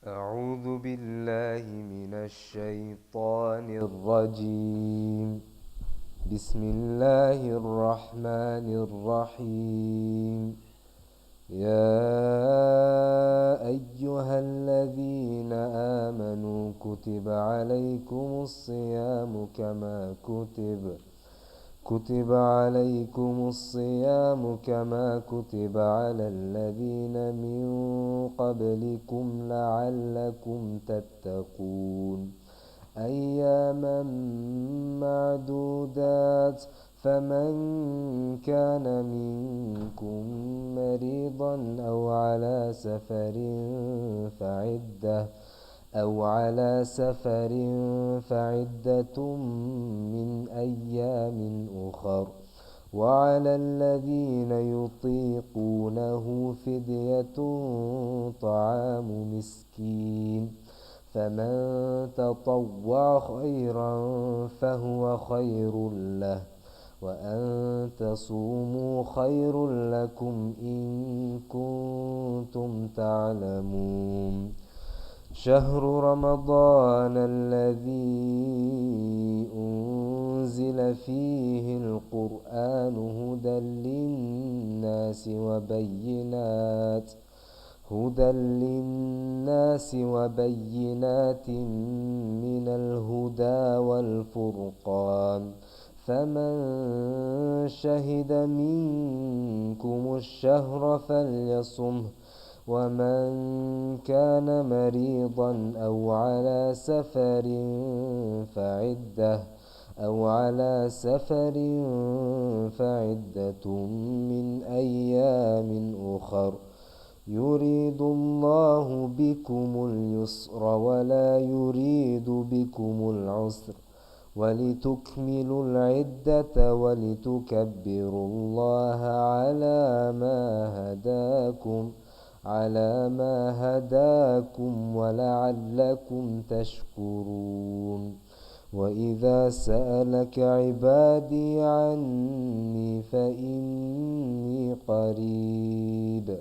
أعوذ بالله من الشيطان الرجيم. بسم الله الرحمن الرحيم. يا أيها الذين آمنوا كتب عليكم الصيام كما كتب على الذين من قبلكم لعلكم تتقون أياما معدودات. فمن كان منكم مريضا أو على سفر فعدة من أيام أخر. وعلى الذين يطيقونه فدية طعام مسكين، فمن تطوع خيرا فهو خير له، وأن تصوموا خير لكم إن كنتم تعلمون. شهر رمضان الذي أنزل فيه القرآن هدى للناس وبينات من الهدى والفرقان. فمن شهد منكم الشهر فليصمه، ومن كان مريضا أو على سفر فعدة من أيام أخر. يريد الله بكم اليسر ولا يريد بكم العسر، ولتكملوا العدة ولتكبروا الله على ما هداكم ولعلكم تشكرون. وإذا سألك عبادي عني فإني قريب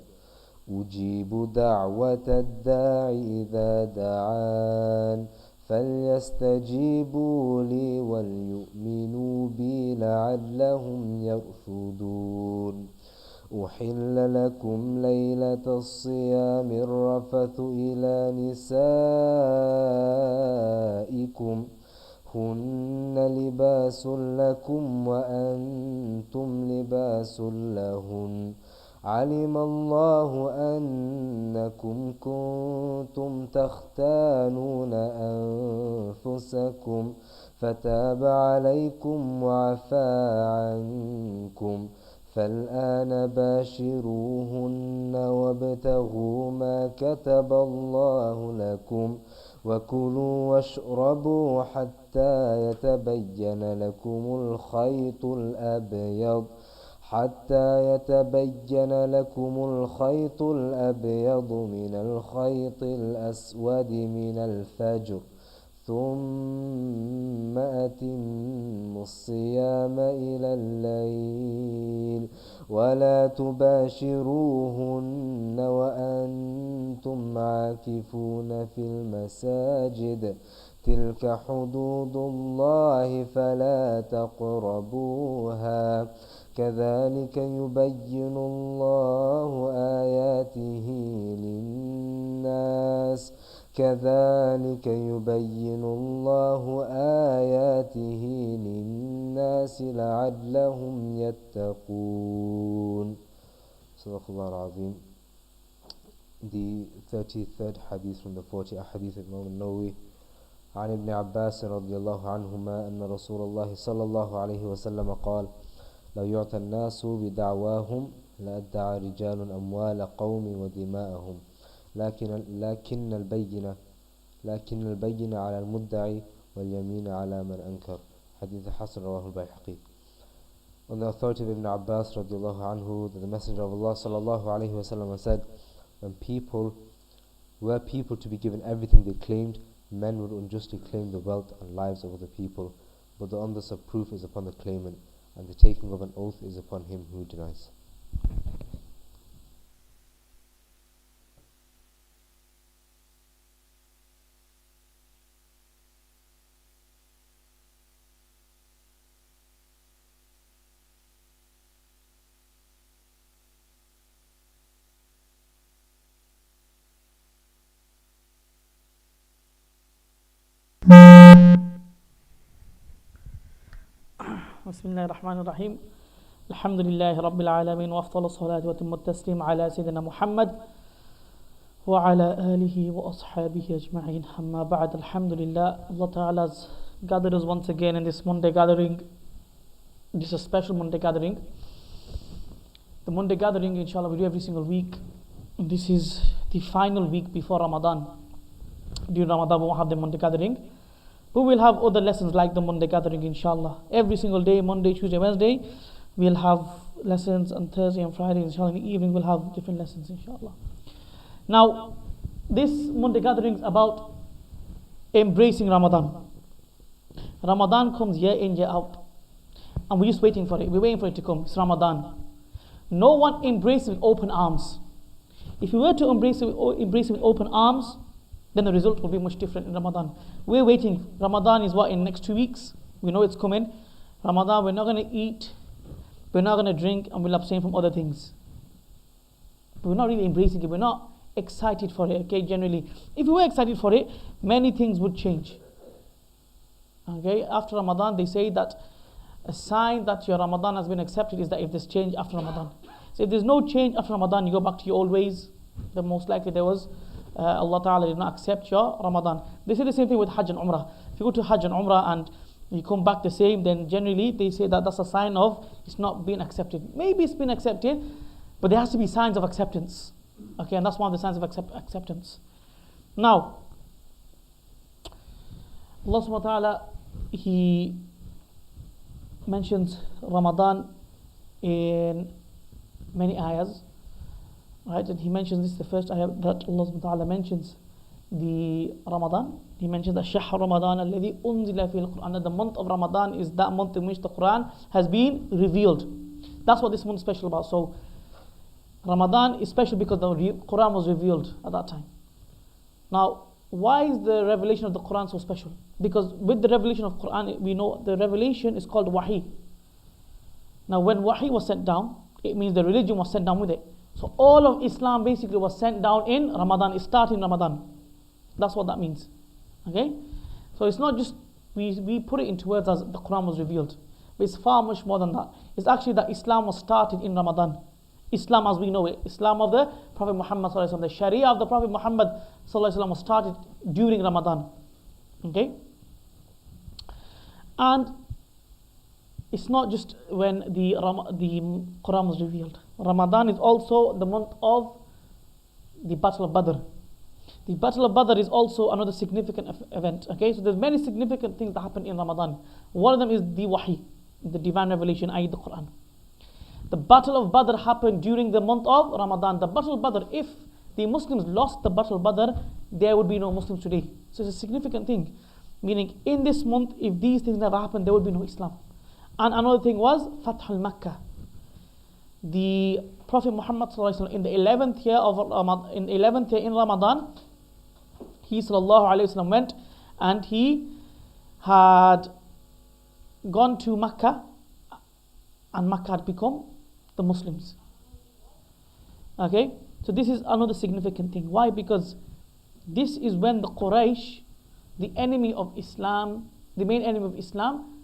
أجيب دعوة الداع إذا دعان، فليستجيبوا لي وليؤمنوا بي لعلهم يرشدون. أحل لكم ليلة الصيام الرفث إلى نسائكم هن لباس لكم وأنتم لباس لهن. علم الله أنكم كنتم تختانون أنفسكم فتاب عليكم وعفى عنكم، فالآن باشروهن وابتغوا ما كتب الله لكم، وكلوا واشربوا حتى يتبين لكم الخيط الأبيض من الخيط الأسود من الفجر، ثم أتموا الصيام إلى الليل، ولا تباشروهن وأنتم عاكفون في المساجد، تلك حدود الله فلا تقربوها. كذلك يبين الله آياته للناس لعلهم يتقون. صدق الله العظيم. The 33rd hadith from the 40 hadith of Imam al-Nawawi. عن ابن عباس رضي الله عنهما أن رسول الله صلى الله عليه وسلم قال: لو يعطى الناس بدعواهم لأدعى رجال أموال قوم ودماءهم، لكن البينة على المدعي واليمين على من أنكر. حديث حسن رواه البيهقي. On the authority of Ibn Abbas radiallahu anhu, that the Messenger of Allah sallallahu alayhi wasallam said, were people to be given everything they claimed, men would unjustly claim the wealth and lives of other people, but the onus of proof is upon the claimant, and the taking of an oath is upon him who denies. بسم الله الرحمن الرحيم الحمد لله رب العالمين وأفضل الصلاة وتم التسليم على سيدنا محمد وعلى آله وأصحابه أجمعين أما بعد الحمد لله Allah Ta'ala has gathered us once again in this Monday gathering. This is a special Monday gathering. The Monday gathering inshallah we do every single week. This is the final week before Ramadan. During Ramadan we won't have the Monday gathering, but we'll have other lessons like the Monday gathering inshallah. Every single day, Monday, Tuesday, Wednesday, we'll have lessons, and Thursday and Friday inshallah in the evening we'll have different lessons inshallah. Now this Monday gathering is about embracing Ramadan. Ramadan comes year in, year out, and we're just waiting for it. We're waiting for it to come. It's Ramadan. No one embraces it with open arms. If you were to embrace it with open arms, then the result will be much different in Ramadan. We're waiting. Ramadan is what, in the next 2 weeks? We know it's coming. Ramadan, we're not going to eat, we're not going to drink, and we'll abstain from other things. But we're not really embracing it. We're not excited for it, okay, generally. If we were excited for it, many things would change. Okay, after Ramadan, they say that a sign that your Ramadan has been accepted is that if there's change after Ramadan. So if there's no change after Ramadan, you go back to your old ways, then most likely there was Allah Ta'ala did not accept your Ramadan. They say the same thing with Hajj and Umrah. If you go to Hajj and Umrah and you come back the same, then generally they say that that's a sign of it's not being accepted. Maybe it's been accepted, but there has to be signs of acceptance. Okay, and that's one of the signs of acceptance. Now, Allah Subhanahu wa Ta'ala, He mentions Ramadan in many ayahs. Right, and he mentions this is the first ayah that Allah subhanahu wa ta'ala mentions the Ramadan. He mentions that Shahr Ramadan alladhi unzila fil Quran, that the month of Ramadan is that month in which the Quran has been revealed. That's what this month is special about. So Ramadan is special because the Quran was revealed at that time. Now, why is the revelation of the Quran so special? Because with the revelation of Quran, we know the revelation is called wahi. Now when wahi was sent down, it means the religion was sent down with it. So all of Islam basically was sent down in Ramadan. It started in Ramadan. That's what that means. Okay? So it's not just, we put it into words as the Quran was revealed. But it's far much more than that. It's actually that Islam was started in Ramadan. Islam as we know it. Islam of the Prophet Muhammad sallallahu alaihi wasallam. The Sharia of the Prophet Muhammad sallallahu alaihi wasallam was started during Ramadan. Okay? And it's not just when the Quran was revealed. Ramadan is also the month of the Battle of Badr. The Battle of Badr is also another significant event. Okay, so there's many significant things that happen in Ramadan. One of them is the wahi, the divine revelation, i.e. the Quran. The Battle of Badr happened during the month of Ramadan. The Battle of Badr, if the Muslims lost the Battle of Badr, there would be no Muslims today. So it's a significant thing. Meaning, in this month, if these things never happened, there would be no Islam. And another thing was Fath al-Makkah. The Prophet Muhammad in the 11th year of Ramadan, in Ramadan, he went and he had gone to Makkah, and Makkah had become the Muslims. Okay, so this is another significant thing. Why? Because this is when the Quraysh, the enemy of Islam, the main enemy of Islam,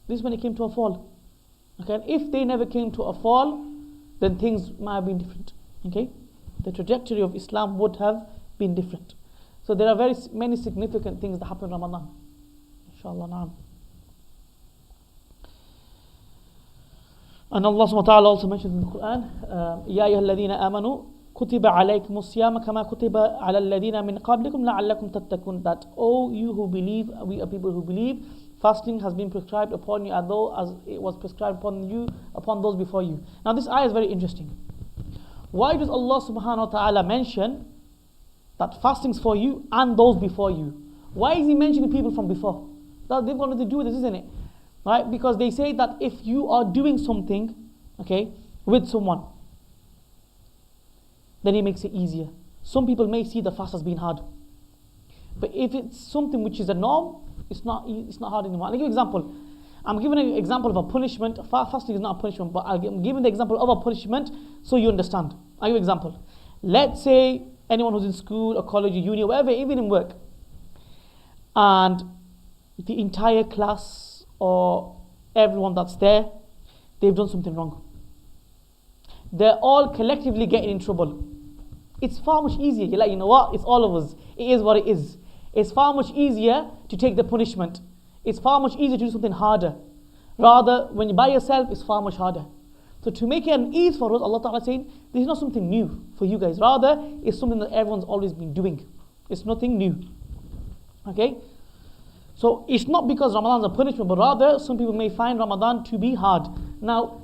this is when it came to a fall. Okay, and if they never came to a fall, then things might have been different. Okay, the trajectory of Islam would have been different. So there are very many significant things that happen in Ramadan. Inshallah, na'am. And Allah subhanahu wa ta'ala also mentions in the Quran, Ya ayyuhalladhina amanu kutiba alaykumus siyama kama kutiba ala alladhina min qablikum la'allakum tattaqun, that oh you who believe, we are people who believe, fasting has been prescribed upon you as it was prescribed upon you, upon those before you. Now this ayah is very interesting. Why does Allah subhanahu wa ta'ala mention that fasting is for you and those before you? Why is He mentioning people from before? They've got nothing to do with this, isn't it? Right? Because they say that if you are doing something, okay, with someone, then He makes it easier. Some people may see the fast as being hard, but if it's something which is a norm, it's not hard anymore. I'll give you an example. I'm giving an example of a punishment. Fasting is not a punishment, but I'm giving the example of a punishment so you understand. I'll give you an example. Let's say anyone who's in school or college or uni or whatever, even in work, and the entire class or everyone that's there, they've done something wrong. They're all collectively getting in trouble. It's far much easier. You're like, you know what? It's all of us. It is what it is. It's far much easier to take the punishment. It's far much easier to do something harder. Rather, when you're by yourself, it's far much harder. So to make it an ease for us, Allah Ta'ala is saying, this is not something new for you guys. Rather, it's something that everyone's always been doing. It's nothing new. Okay? So it's not because Ramadan is a punishment, but rather some people may find Ramadan to be hard. Now,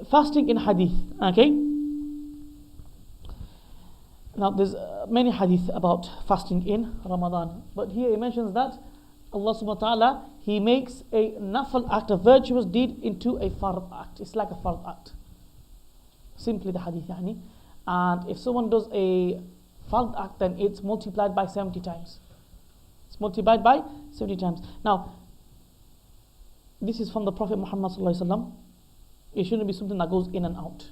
fasting in hadith. Okay? Now there's many hadith about fasting in Ramadan. But here he mentions that Allah subhanahu wa ta'ala, He makes a nafal act, a virtuous deed, into a fard act. It's like a fard act. Simply the hadith, yani. And if someone does a fard act, then it's multiplied by 70 times. It's multiplied by 70 times. Now, this is from the Prophet Muhammad sallallahu alaihi wasallam. It shouldn't be something that goes in and out.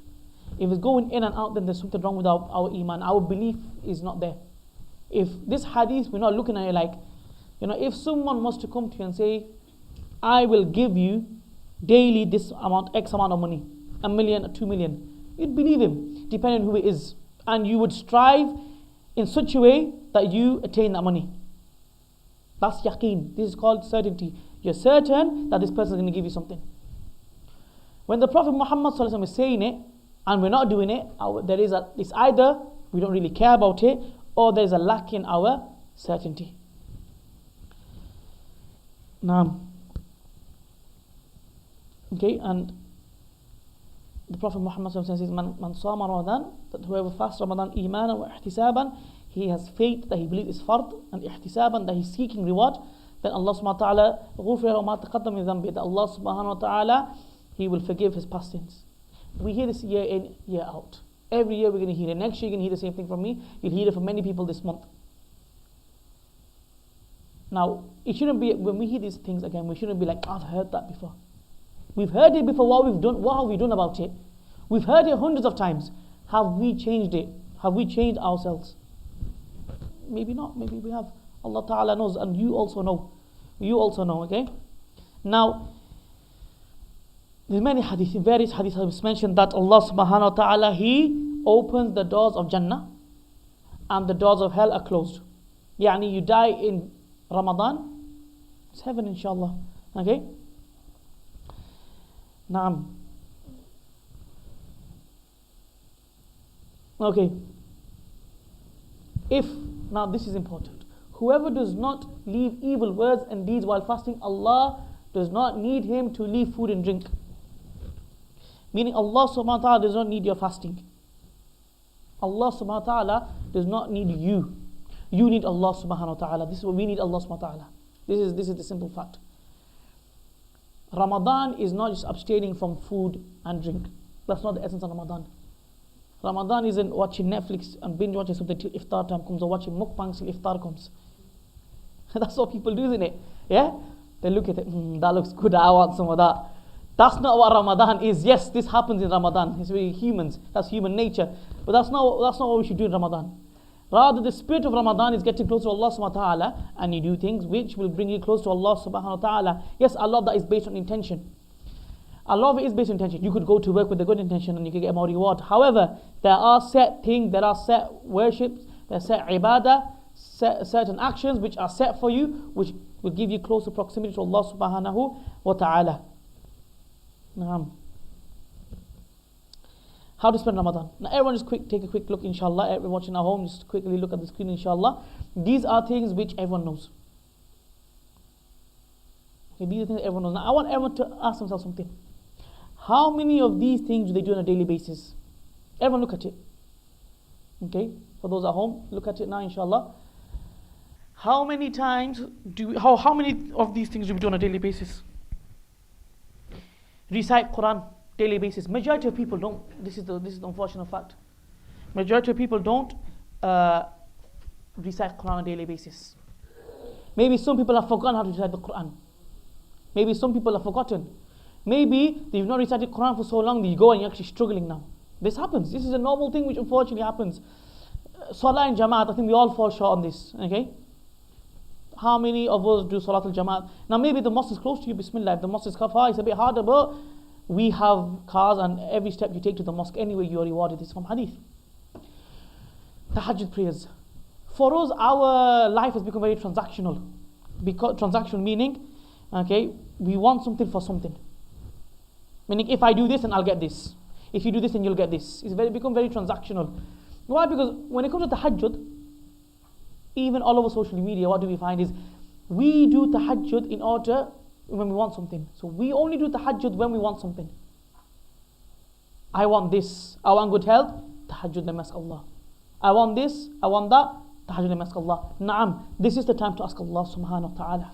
If it's going in and out, then there's something wrong with our iman. Our belief is not there. If this hadith, we're not looking at it like, you know, if someone was to come to you and say, I will give you daily this amount, X amount of money, 1 million or 2 million, you'd believe him, depending on who it is. And you would strive in such a way that you attain that money. That's yaqeen. This is called certainty. You're certain that this person is going to give you something. When the Prophet Muhammad sallallahu alaihi wasallam is saying it, and we're not doing it, it's either we don't really care about it, or there's a lack in our certainty. Now, okay, and the Prophet Muhammad says, Man sama Ramadan, that whoever fasts Ramadan imanan wa ihtisaban, he has faith that he believes is fard, and ihtisaban, that he's seeking reward, then Allah subhanahu wa ta'ala, غُفِرَ وَمَا تَقَدَّمَ مِنْ ذَنْبِهِ, that Allah subhanahu wa ta'ala, He will forgive his past sins. We hear this year in, year out. Every year we're going to hear it. Next year you're going to hear the same thing from me. You'll hear it from many people this month. Now, it shouldn't be, when we hear these things again, we shouldn't be like, I've heard that before. We've heard it before. What have we done about it? We've heard it hundreds of times. Have we changed it? Have we changed ourselves? Maybe not. Maybe we have. Allah Ta'ala knows, and you also know. You also know, okay? Now, there's many hadith, in various hadith has mentioned that Allah subhanahu wa ta'ala, He opens the doors of Jannah and the doors of hell are closed. Yani you die in Ramadan, it's heaven inshallah. Okay? Naam. Okay. Now this is important. Whoever does not leave evil words and deeds while fasting, Allah does not need him to leave food and drink. Meaning Allah subhanahu wa ta'ala does not need your fasting. Allah subhanahu wa ta'ala does not need you. You need Allah subhanahu wa ta'ala. This is what we need, Allah subhanahu wa ta'ala. This is the simple fact. Ramadan is not just abstaining from food and drink. That's not the essence of Ramadan. Ramadan isn't watching Netflix and binge watching something till iftar time comes, or watching mukbangs till iftar comes. That's what people do, isn't it? Yeah? They look at it, that looks good, I want some of that. That's not what Ramadan is. Yes, this happens in Ramadan. It's really humans. That's human nature. But that's not what we should do in Ramadan. Rather, the spirit of Ramadan is getting close to Allah subhanahu wa ta'ala, and you do things which will bring you close to Allah subhanahu wa ta'ala. Yes, a lot of that is based on intention. A lot of it is based on intention. You could go to work with a good intention and you could get more reward. However, there are set things, there are set worships, there are set ibadah, certain actions which are set for you, which will give you closer proximity to Allah subhanahu wa ta'ala. How to spend Ramadan. Now everyone just take a quick look, inshallah. Everyone watching at home, just quickly look at the screen, inshallah. These are things which everyone knows. Okay, these are things that everyone knows. Now I want everyone to ask themselves something. How many of these things do they do on a daily basis? Everyone look at it. Okay, for those at home, look at it now, inshallah. How many of these things do we do on a daily basis? Recite Quran daily basis. Majority of people don't. This is the unfortunate fact. Majority of people don't recite Quran on a daily basis. Maybe some people have forgotten how to recite the Quran. Maybe some people have forgotten. Maybe they've not recited Quran for so long that you go and you're actually struggling now. This happens. This is a normal thing which unfortunately happens. Salah and Jamaat, I think we all fall short on this. Okay? How many of us do Salat al-Jamaat? Now maybe the mosque is close to you, Bismillah. If the mosque is far, it's a bit harder, but we have cars, and every step you take to the mosque, anyway, you are rewarded. This is from Hadith. Tahajjud prayers. For us, our life has become very transactional. Because transactional meaning, okay, we want something for something. Meaning, if I do this, then I'll get this. If you do this, then you'll get this. It's become very transactional. Why? Because when it comes to tahajjud, even all over social media, what do we find is we do tahajjud in order when we want something. So we only do tahajjud when we want something. I want this. I want good health. Tahajjud, let me ask Allah. I want this. I want that. Tahajjud, let me ask Allah. Naam. This is the time to ask Allah subhanahu wa ta'ala.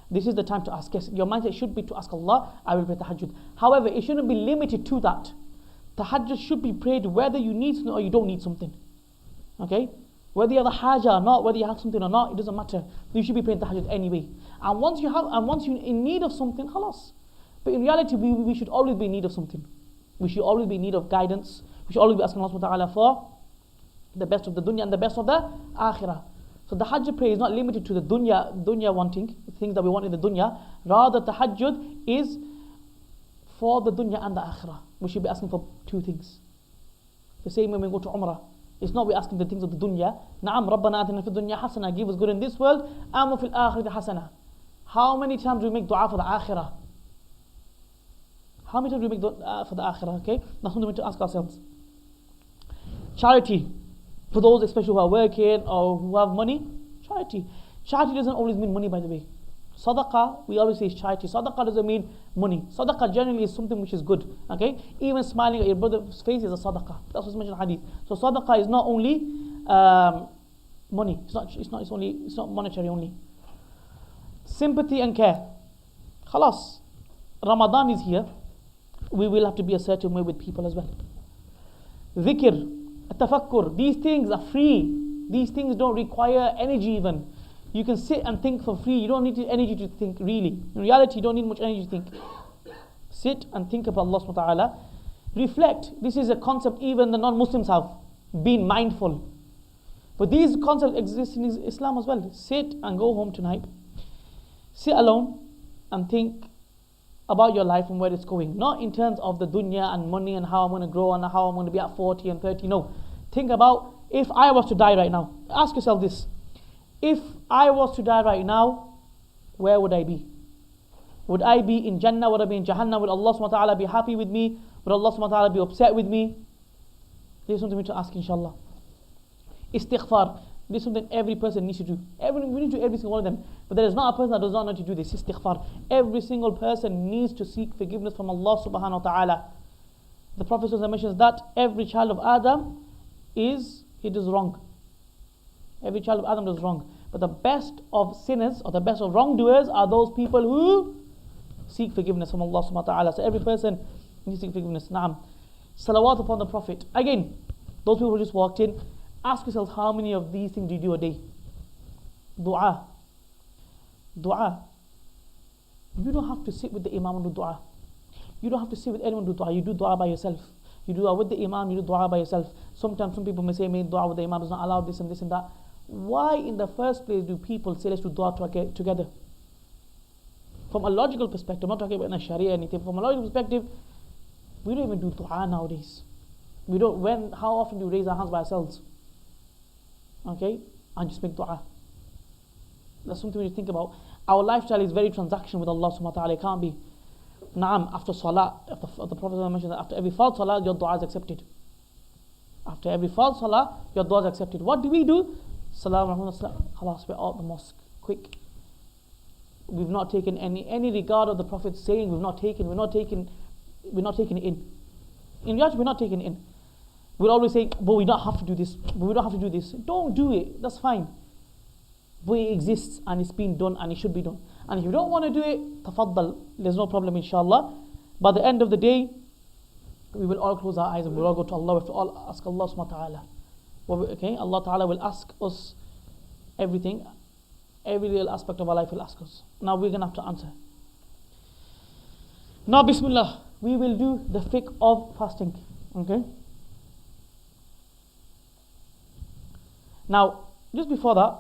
This is the time to ask. Yes, your mindset should be to ask Allah, I will pray tahajjud. However, it shouldn't be limited to that. Tahajjud should be prayed whether you need something or you don't need something. Okay? Whether you have a haja or not, whether you have something or not, it doesn't matter. You should be praying tahajjud anyway. And once you're in need of something, khalas. But in reality, we should always be in need of something. We should always be in need of guidance. We should always be asking Allah subhanahu wa ta'ala for the best of the dunya and the best of the akhirah. So the tahajjud prayer is not limited to the dunya wanting, things that we want in the dunya. Rather, tahajjud is for the dunya and the akhirah. We should be asking for two things. The same when we go to Umrah. It's not we're asking the things of the dunya. Na'am, Rabbana atina fid dunya hasana, give us good in this world. Amu fil akhirati hasana. How many times do we make dua for the akhirah? How many times do we make dua for the akhirah? Okay, that's something we need to ask ourselves. Charity. For those especially who are working or who have money, charity. Charity doesn't always mean money, by the way. Sadaqah, we always say charity. Sadaqah doesn't mean money. Sadaqah generally is something which is good. Okay? Even smiling at your brother's face is a sadaqah. That's what's mentioned in hadith. So sadaqah is not only money. It's not monetary only. Sympathy and care. Khalas. Ramadan is here. We will have to be a certain way with people as well. Dhikr, tafakkur. These things are free. These things don't require energy even. You can sit and think for free. You don't need energy to think, really. In reality, you don't need much energy to think. Sit and think about Allah subhanahu wa ta'ala. Reflect. This is a concept even the non-Muslims have. Being mindful. But these concepts exist in Islam as well. Sit and go home tonight. Sit alone and think about your life and where it's going. Not in terms of the dunya and money and how I'm going to grow and how I'm going to be at 40 and 30. No. Think about if I was to die right now. Ask yourself this. If I was to die right now, where would I be? Would I be in Jannah? Would I be in Jahannam? Would Allah subhanahu wa ta'ala be happy with me? Would Allah subhanahu wa ta'ala be upset with me? This is something we need to ask, inshallah. Istighfar. This is something every person needs to do. We need to do every single one of them. But there is not a person that does not know to do this. Istighfar. Every single person needs to seek forgiveness from Allah subhanahu wa ta'ala. The Prophet mentions that every child of Adam does wrong. Every child of Adam does wrong. But the best of sinners or the best of wrongdoers are those people who seek forgiveness from Allah subhanahu wa ta'ala. So every person needs to seek forgiveness. Naam. Salawat upon the Prophet. Again, those people who just walked in, ask yourselves how many of these things do you do a day? Dua. Dua. You don't have to sit with the Imam and do dua. You don't have to sit with anyone and do dua. You do dua by yourself. You do dua with the Imam, you do dua by yourself. Sometimes some people may say, dua with the Imam is not allowed, this and this and that. Why in the first place do people say let's do dua together? From a logical perspective, I'm not talking about in a Sharia or anything, from a logical perspective, we don't even do dua nowadays. How often do we raise our hands by ourselves? Okay? And just make dua. That's something we need to think about. Our lifestyle is very transactional with Allah subhanahu wa ta'ala. It can't be. Naam, after salah, the Prophet mentioned that after every fard salah, your dua is accepted. After every fard salah, your dua is accepted. What do we do? Salam alaikum, khalas, we're out the mosque. Quick. We've not taken any regard of the Prophet saying, we're not taking it in. In reality, we're not taking it in. We'll always say, but we don't have to do this. But we don't have to do this. Don't do it. That's fine. But it exists and it's been done and it should be done. And if you don't want to do it, tafaddal. There's no problem, inshallah. By the end of the day, we will all close our eyes and we'll all go to Allah. We have to all ask Allah subhanahu wa ta'ala. Okay, Allah ta'ala will ask us everything. Every little aspect of our life will ask us. Now we're going to have to answer. Now, bismillah, we will do the fiqh of fasting. Okay. Now, just before that,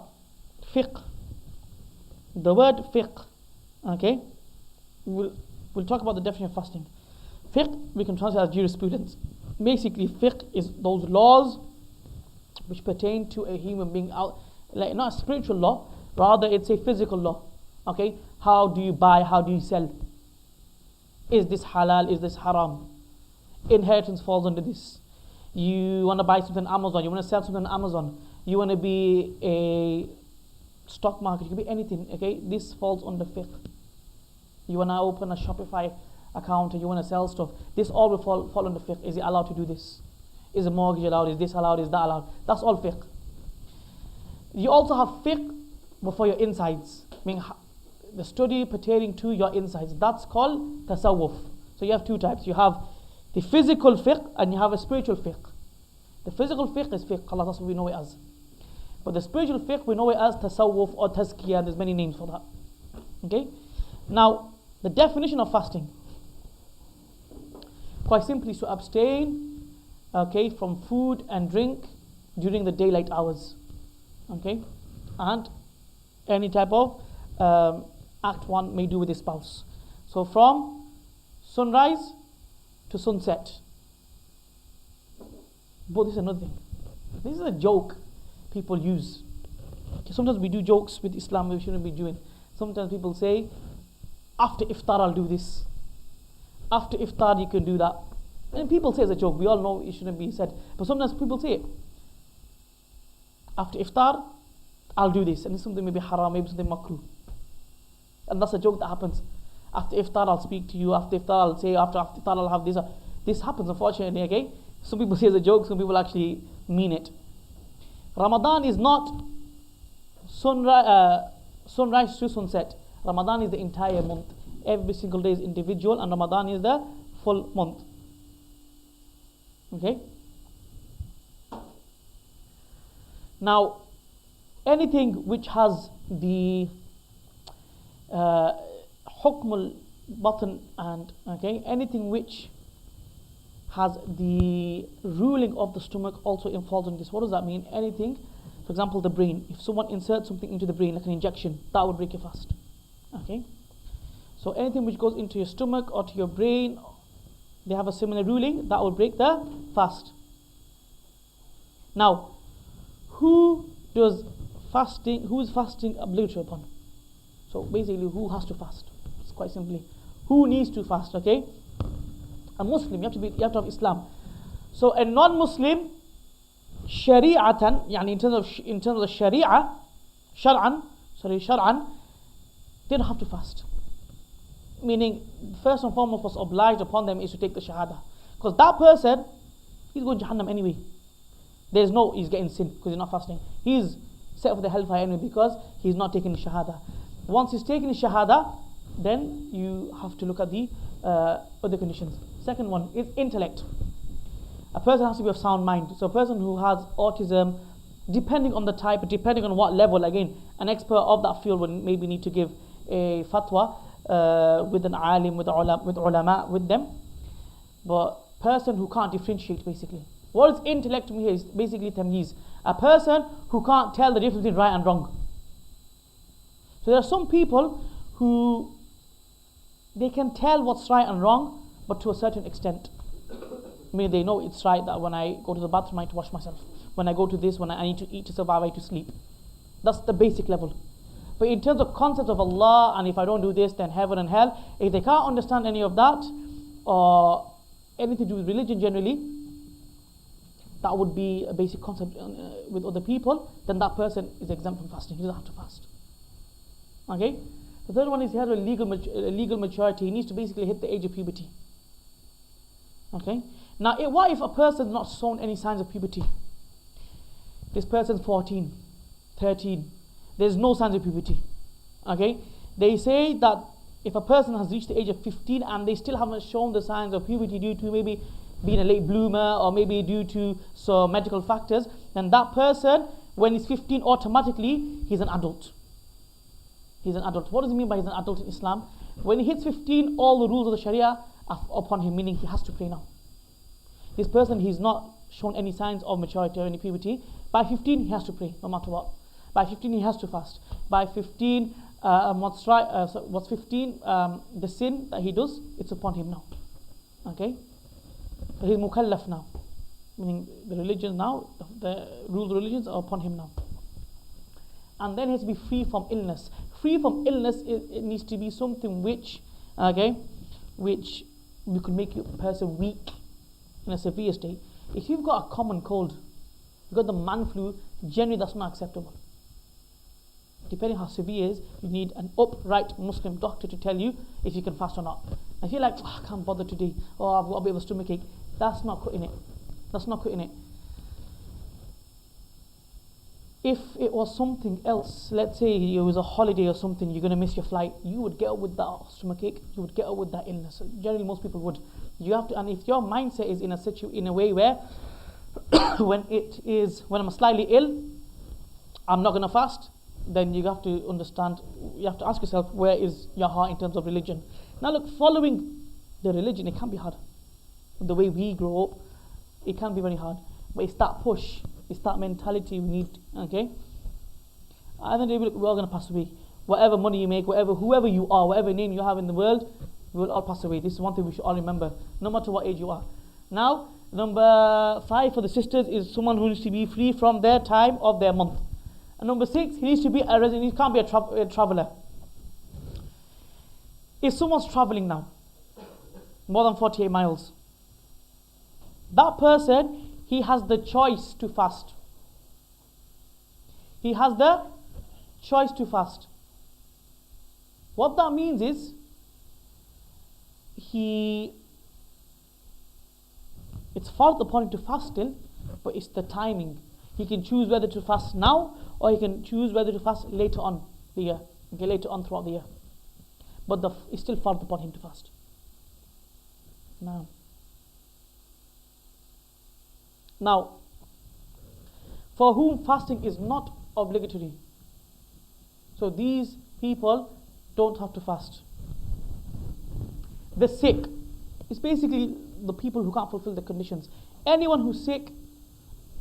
fiqh The word fiqh, okay, we'll talk about the definition of fasting. Fiqh, we can translate as jurisprudence. Basically, fiqh is those laws which pertain to a human being, out, like not a spiritual law, rather it's a physical law. Okay, how do you buy, how do you sell? Is this halal, is this haram? Inheritance falls under this. You want to buy something on Amazon, you want to sell something on Amazon, you want to be a stock market, you can be anything, okay? This falls under fiqh. You want to open a Shopify account and you want to sell stuff, this all will fall under fiqh. Is it allowed to do this? Is a mortgage allowed? Is this allowed? Is that allowed? That's all fiqh. You also have fiqh for your insides, meaning the study pertaining to your insides. That's called tasawwuf. So you have two types. You have the physical fiqh and you have a spiritual fiqh. The physical fiqh is fiqh, Allah, that's what we know it as. But the spiritual fiqh, we know it as tasawwuf or tazkiyah, and there's many names for that. Okay? Now, the definition of fasting, quite simply, is to abstain, okay, from food and drink during the daylight hours. Okay? And any type of act one may do with his spouse. So from sunrise to sunset. But this is another thing. This is a joke people use. Sometimes we do jokes with Islam we shouldn't be doing. Sometimes people say, after iftar I'll do this. After iftar you can do that. And people say it's a joke. We all know it shouldn't be said. But sometimes people say it. After iftar I'll do this. And it's something maybe haram, maybe something makruh. And that's a joke that happens. After iftar I'll speak to you. After iftar I'll say, after iftar I'll have this. This happens, unfortunately, okay? Some people say it's a joke, some people actually mean it. Ramadan is not sunrise to sunset. Ramadan is the entire month. Every single day is individual, and Ramadan is the full month. Okay? Now, anything which has the hukm al-batn, and okay, anything which has the ruling of the stomach also falls in this. What does that mean? Anything, for example, the brain. If someone inserts something into the brain, like an injection, that would break your fast. Okay? So anything which goes into your stomach or to your brain, they have a similar ruling, that will break the fast. Now, who is fasting obligatory upon? So basically, who has to fast? It's quite simply, who needs to fast, okay? A Muslim, you have to have Islam. So a non-Muslim, shari'atan, yani in terms of the sharia, shar'an, they don't have to fast. Meaning, first and foremost, what's obliged upon them is to take the shahada. Because that person, he's going to Jahannam anyway. There's no, he's getting sin because he's not fasting. He's set for the hellfire anyway because he's not taking the shahada. Once he's taken the shahada, then you have to look at the other conditions. Second one is intellect. A person has to be of sound mind. So a person who has autism, depending on the type, depending on what level, again, an expert of that field would maybe need to give a fatwa with an alim, with ulama, with them. But person who can't differentiate, basically. What is intellect to me here is basically tamyiz. A person who can't tell the difference between right and wrong. So there are some people who they can tell what's right and wrong, but to a certain extent. I mean, they know it's right that when I go to the bathroom I need to wash myself. When I go to this, when I need to eat to survive, I need to sleep. That's the basic level. But in terms of concepts of Allah, and if I don't do this, then heaven and hell, if they can't understand any of that, or anything to do with religion generally, that would be a basic concept with other people, then that person is exempt from fasting. He doesn't have to fast. Okay? The third one is he has a legal maturity. He needs to basically hit the age of puberty. Okay? Now, what if a person has not shown any signs of puberty? This person's 14, 13. There's no signs of puberty. Okay? They say that if a person has reached the age of 15 and they still haven't shown the signs of puberty due to maybe being a late bloomer or maybe due to some medical factors, then that person, when he's 15, automatically he's an adult. He's an adult. What does it mean by he's an adult in Islam? When he hits 15, all the rules of the Sharia are upon him, meaning he has to pray now. This person, he's not shown any signs of maturity or any puberty. By 15, he has to pray, no matter what. By 15, he has to fast. By 15, what's 15, the sin that he does, it's upon him now. Okay? So he's mukallaf now. Meaning the religion now, the rules of religions are upon him now. And then he has to be free from illness. Free from illness, it needs to be something which, okay, which you could make a person weak in a severe state. If you've got a common cold, you've got the man flu, generally that's not acceptable. Depending how severe it is, you need an upright Muslim doctor to tell you if you can fast or not. If you're like, I can't bother today, or I've got a bit of a stomachache, that's not cutting it. That's not cutting it. If it was something else, let's say it was a holiday or something, you're going to miss your flight, you would get up with that stomachache, you would get up with that illness. Generally, most people would. You have to, and if your mindset is in a way where, when I'm slightly ill, I'm not going to fast, then you have to understand, you have to ask yourself, where is your heart in terms of religion? Now look, following the religion, it can be hard. The way we grow up, it can be very hard. But it's that push, it's that mentality we need, okay? And then we're all going to pass away. Whatever money you make, whoever you are, whatever name you have in the world, we will all pass away. This is one thing we should all remember, no matter what age you are. Now, number 5 for the sisters is someone who needs to be free from their time of their month. And number 6, he needs to be a resident, he can't be a traveler. If someone's traveling now, more than 48 miles, that person, he has the choice to fast. He has the choice to fast. What that means is, it's fard upon him to fast still, but it's the timing. He can choose whether to fast now, or he can choose whether to fast later on the year, okay, later on throughout the year. But it's still fard upon him to fast. Now, for whom fasting is not obligatory, so these people don't have to fast. The sick is basically the people who can't fulfill the conditions. Anyone who's sick,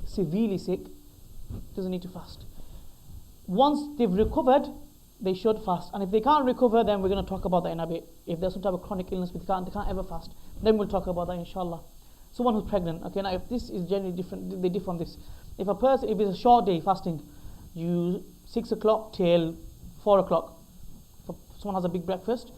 severely sick, doesn't need to fast. Once they've recovered, they should fast. And if they can't recover, then we're going to talk about that in a bit. If there's some type of chronic illness, they can't ever fast, then we'll talk about that inshallah. Someone who's pregnant, okay, now if this is generally different, they differ from this. If it's a short day fasting, 6 o'clock till 4 o'clock, if someone has a big breakfast,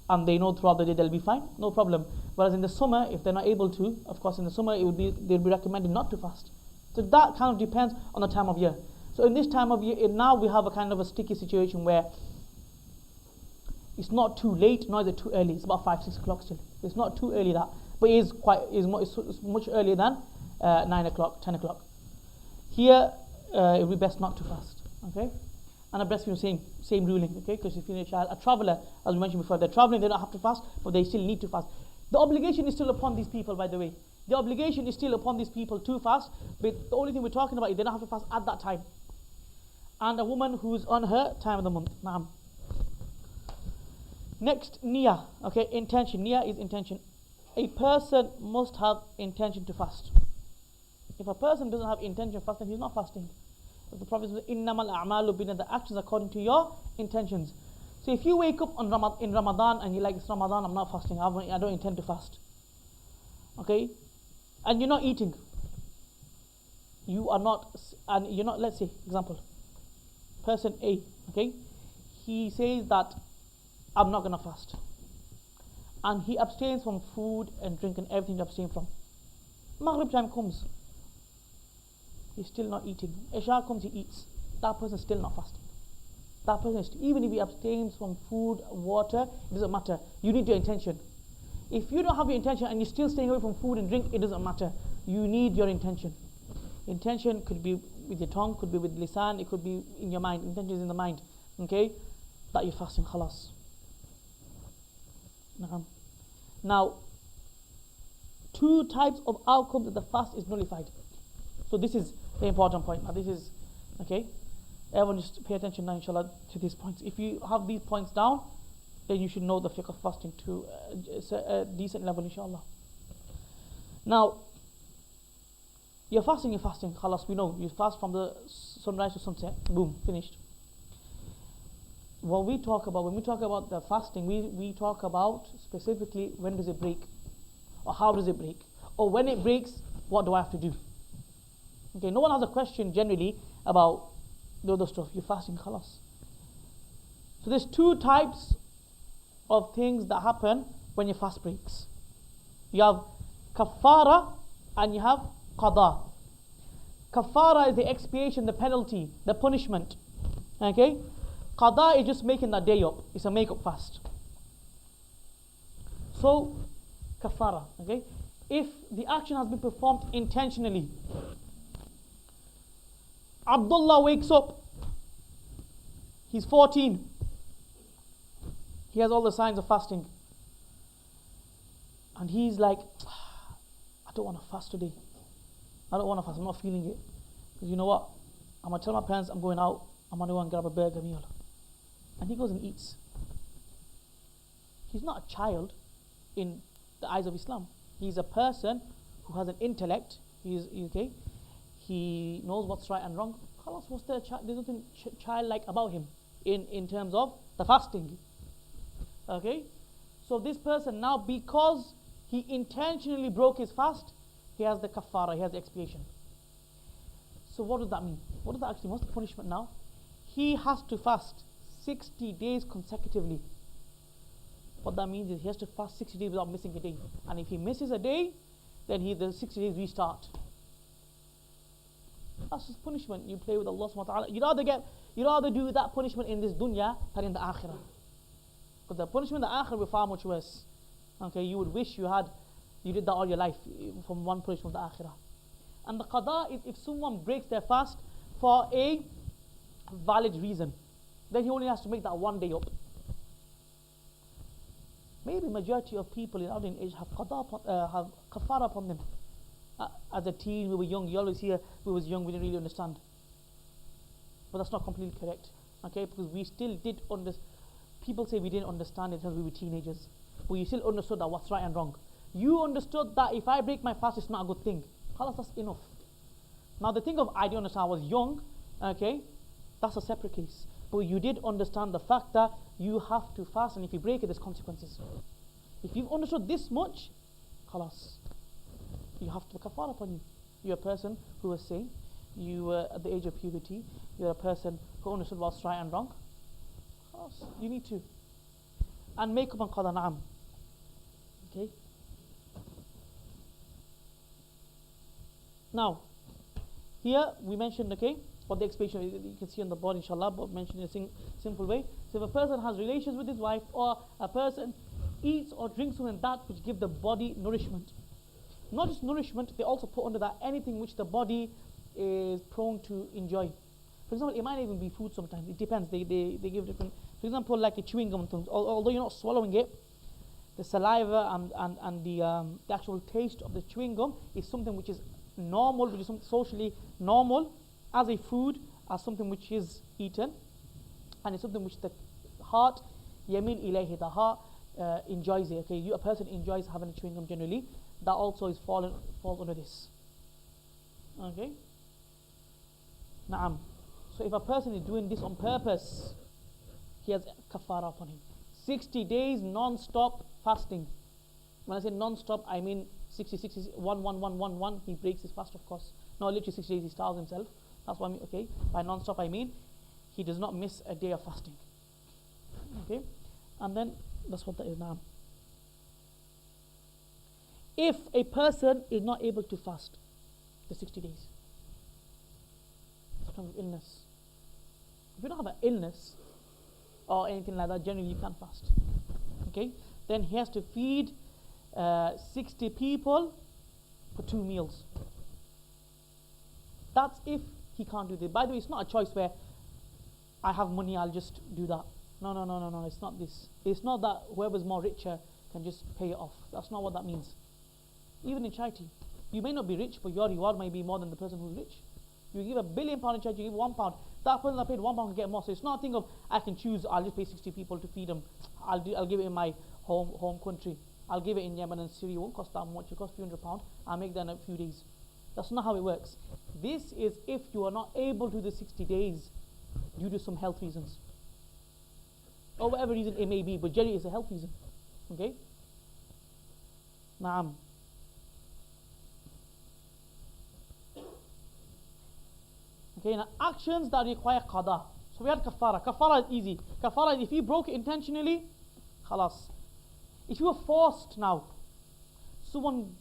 and they know throughout the day they'll be fine, no problem. Whereas in the summer, if they're not able to, of course in the summer they'll be recommended not to fast. So that kind of depends on the time of year. So in this time of year, now we have a kind of a sticky situation where it's not too late, nor is it too early. It's about 5-6 o'clock still. It's not too early that, but it's much earlier than 9 o'clock, 10 o'clock. Here, it would be best not to fast, okay? And a breastfeeding, same ruling, okay? Because if you're a child, a traveler, as we mentioned before, they're traveling, they don't have to fast, but they still need to fast. The obligation is still upon these people, by the way. The obligation is still upon these people to fast, but the only thing we're talking about is they don't have to fast at that time. And a woman who's on her time of the month. Naam. Next, niyyah, okay? Intention. Niyyah is intention. A person must have intention to fast. If a person doesn't have intention of fasting, he's not fasting. As the Prophet says, innamal a'malu binna, the actions according to your intentions. So if you wake up on in Ramadan and you're like, it's Ramadan, I'm not fasting, I don't intend to fast. Okay? And you're not eating. You are not, and you're not, let's say, example, person A, okay? He says that I'm not going to fast. And he abstains from food and drink and everything to abstain from. Maghrib time comes. He's still not eating. Isha comes, he eats. That person is still not fasting. That person is, even if he abstains from food, water, it doesn't matter. You need your intention. If you don't have your intention and you're still staying away from food and drink, it doesn't matter. You need your intention. Intention could be with your tongue, could be with lisan, it could be in your mind. Intention is in the mind. Okay? That you're fasting, khalas. Now, 2 types of outcomes that the fast is nullified. So this is the important point. Now this is, okay, everyone just pay attention now inshallah to these points. If you have these points down, then you should know the fiqh of fasting to a decent level inshallah. Now, you're fasting, khalas, we know. You fast from the sunrise to sunset, boom, finished. when we talk about the fasting, we talk about specifically when does it break, or how does it break, or when it breaks, what do I have to do? Okay, no one has a question generally about the other stuff. You're fasting, khalas. So there's two types of things that happen when your fast breaks. You have kafara and you have qada. Kafara is the expiation, the penalty, the punishment. Okay? Qada is just making that day up. It's a make-up fast. So, kafara. Okay? If the action has been performed intentionally, Abdullah wakes up. He's 14. He has all the signs of fasting. And he's like, I don't want to fast today. I don't want to fast. I'm not feeling it. Because you know what? I'm going to tell my parents I'm going out. I'm going to go and grab a burger meal. And he goes and eats. He's not a child in the eyes of Islam. He's a person who has an intellect. He's okay. He knows what's right and wrong. Khalas, there's nothing childlike about him in terms of the fasting. Okay? So this person now, because he intentionally broke his fast, he has the kafara, he has the expiation. So what does that mean? What does that actually mean? What's the punishment now? He has to fast 60 days consecutively. What that means is he has to fast 60 days without missing a day. And if he misses a day, then the 60 days restart. That's his punishment. You play with Allah subhanahu wa ta'ala. You'd rather do that punishment in this dunya than in the akhirah. Because the punishment in the akhirah will be far much worse. Okay, you would wish you did that all your life from one punishment to the akhirah. And the qada is if someone breaks their fast for a valid reason, then he only has to make that one day up. Maybe majority of people in our age have kafara upon them. As a teen, we were young. You always hear we was young, we didn't really understand. But that's not completely correct. Okay, because we still did understand. People say we didn't understand it because we were teenagers. But you still understood that what's right and wrong. You understood that if I break my fast, it's not a good thing. Khalas, that's enough. Now the thing of I didn't understand, I was young. Okay, that's a separate case. But you did understand the fact that you have to fast, and if you break it, there's consequences. If you've understood this much, khalas, you have to kafara upon you. You're a person who was sane. You were at the age of puberty. You're a person who understood what's right and wrong. Khalas, you need to. And make up on qada na'am. Okay. Now, here we mentioned, okay, what the expiation you can see on the board, inshallah, but mentioned in a simple way. So if a person has relations with his wife, or a person eats or drinks something that which give the body nourishment. Not just nourishment, they also put under that anything which the body is prone to enjoy. For example, it might even be food sometimes. It depends. They give different. For example, like a chewing gum and things. Although you're not swallowing it, the saliva and the actual taste of the chewing gum is something which is normal, which is something socially normal as a food, as something which is eaten, and it's something which the heart, yamil ilayhi, the heart enjoys it. Okay, a person enjoys having a chewing gum generally. That also is falls under this. Okay. Naam. So if a person is doing this on purpose, he has kafara upon him. 60 days non-stop fasting. When I say non-stop, I mean 60, 1, he breaks his fast, of course. No, literally 60 days he starves himself. That's what I mean, okay. By non-stop I mean he does not miss a day of fasting. Okay. And then that's what that is now. If a person is not able to fast the 60 days, some kind of illness. If you don't have an illness or anything like that, generally you can't fast. Okay? Then he has to feed 60 people for 2 meals. That's if he can't do this. By the way, it's not a choice where I have money, I'll just do that. No, it's not this. It's not that whoever's more richer can just pay it off. That's not what that means. Even in charity, you may not be rich, but your reward may be more than the person who's rich. You give £1 billion in charity, you give £1. That person that paid £1 can get more. So it's not a thing of I can choose. I'll just pay 60 people to feed them. I'll give it in my home country. I'll give it in Yemen and Syria. It won't cost that much. It costs £300. I'll make that in a few days. That's not how it works. This is if you are not able to do the 60 days due to some health reasons. or whatever reason it may be, but generally it's a health reason. Okay? Naam. Okay, now actions that require qada. So we had kafara. Kafara is easy. Kafara is if you broke it intentionally, khalas. If you were forced now, someone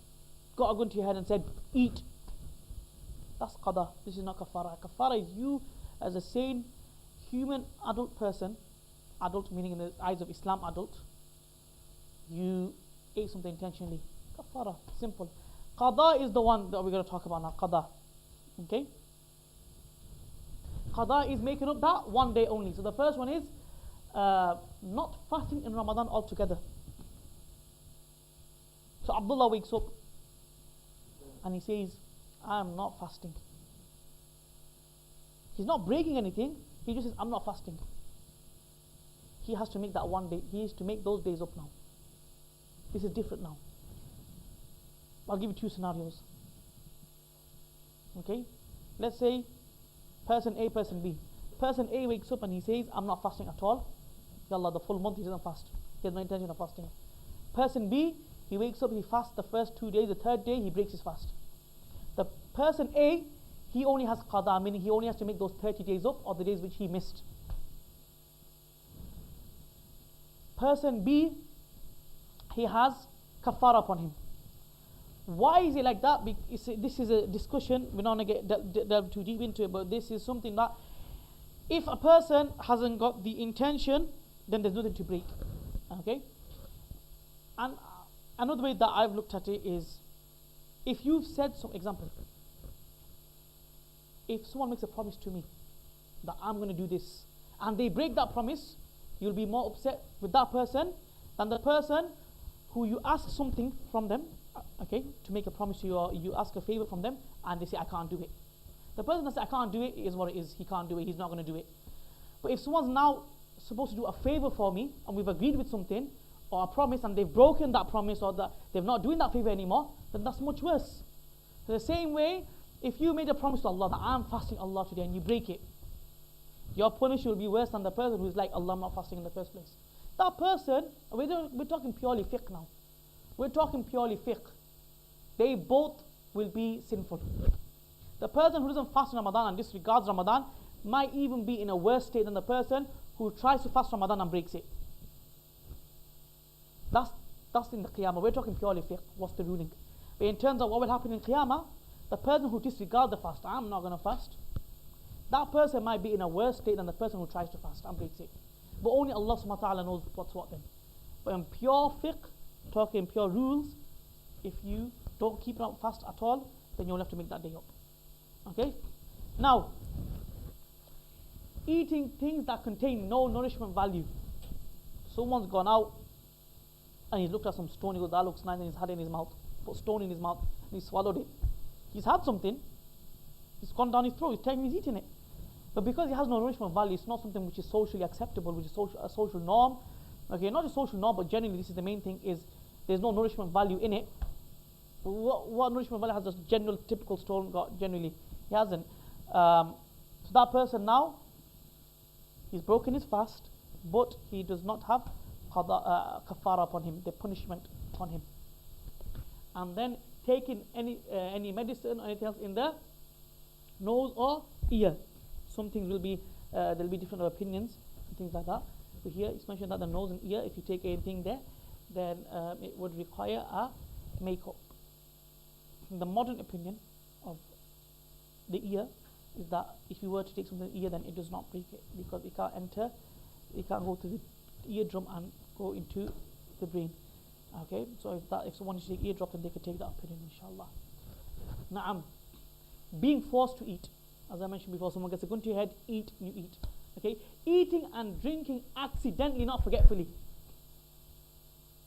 got a gun to your head and said, eat. That's qada. This is not kafara. Kafara is you as a sane, human, adult person, adult meaning in the eyes of Islam, adult, you ate something intentionally. Kafara, simple. Qada is the one that we're going to talk about now. Qada. Okay? Qada is making up that one day only. So the first one is not fasting in Ramadan altogether. So Abdullah wakes up and he says, I am not fasting. He's not breaking anything. He just says, I'm not fasting. He has to make that one day. He has to make those days up now. This is different now. I'll give you two scenarios. Okay? Let's say person A, person B. Person A wakes up and he says, I'm not fasting at all. Yallah, the full month he doesn't fast. He has no intention of fasting. Person B, he wakes up, he fasts the first 2 days, the third day he breaks his fast. The person A, he only has qada, meaning he only has to make those 30 days up, or the days which he missed. Person B, he has kafara upon him. Why is it like that? This is a discussion, we're not going to get delve too deep into it, but this is something that if a person hasn't got the intention, then there's nothing to break. Okay? And another way that I've looked at it is, if you've said some example, if someone makes a promise to me that I'm going to do this, and they break that promise, you'll be more upset with that person than the person who you ask something from them, okay, to make a promise to you, or you ask a favor from them, and they say, I can't do it. The person that says, I can't do it, is what it is. He can't do it. He's not going to do it. But if someone's now supposed to do a favor for me, and we've agreed with something, or a promise, and they've broken that promise, or that they're not doing that favor anymore, then that's much worse. So the same way, if you made a promise to Allah that I'm fasting Allah today, and you break it, your punishment will be worse than the person who's like, Allah, I'm not fasting in the first place. That person, we're talking purely fiqh now. We're talking purely fiqh. They both will be sinful. The person who doesn't fast in Ramadan and disregards Ramadan might even be in a worse state than the person who tries to fast Ramadan and breaks it. That's in the Qiyamah. We're talking purely fiqh. What's the ruling? But in terms of what will happen in Qiyamah, the person who disregards the fast, I'm not going to fast, that person might be in a worse state than the person who tries to fast and breaks it. But only Allah subhanahu wa ta'ala knows what's what then. But in pure fiqh, talking pure rules, if you don't keep it up fast at all, then you'll have to make that day up. Okay? Now, eating things that contain no nourishment value. Someone's gone out and he's looked at some stone, he goes, that looks nice, and he's had it in his mouth. Put stone in his mouth and he swallowed it. He's had something, it's gone down his throat, he's taking, he's eating it. But because it has no nourishment value, it's not something which is socially acceptable, which is a social norm. Okay, not just social norm, but generally this is the main thing, is there's no nourishment value in it. What nourishment value has a general typical stone got? Generally, he hasn't. So that person now, he's broken his fast, but he does not have kafara upon him, the punishment upon him. And then taking any medicine or anything else in the nose or ear. Some things will be, there'll be different opinions and things like that. But here it's mentioned that the nose and ear, if you take anything there, then it would require a makeup. The modern opinion of the ear is that if you were to take something in the ear, then it does not break it, because it can't enter, it can't go to the eardrum and go into the brain. Okay, so if someone is to take eardrop, then they could take that opinion, inshallah. Na'am. Being forced to eat. As I mentioned before, someone gets a gun to your head, eat, you eat. Okay? Eating and drinking accidentally, not forgetfully.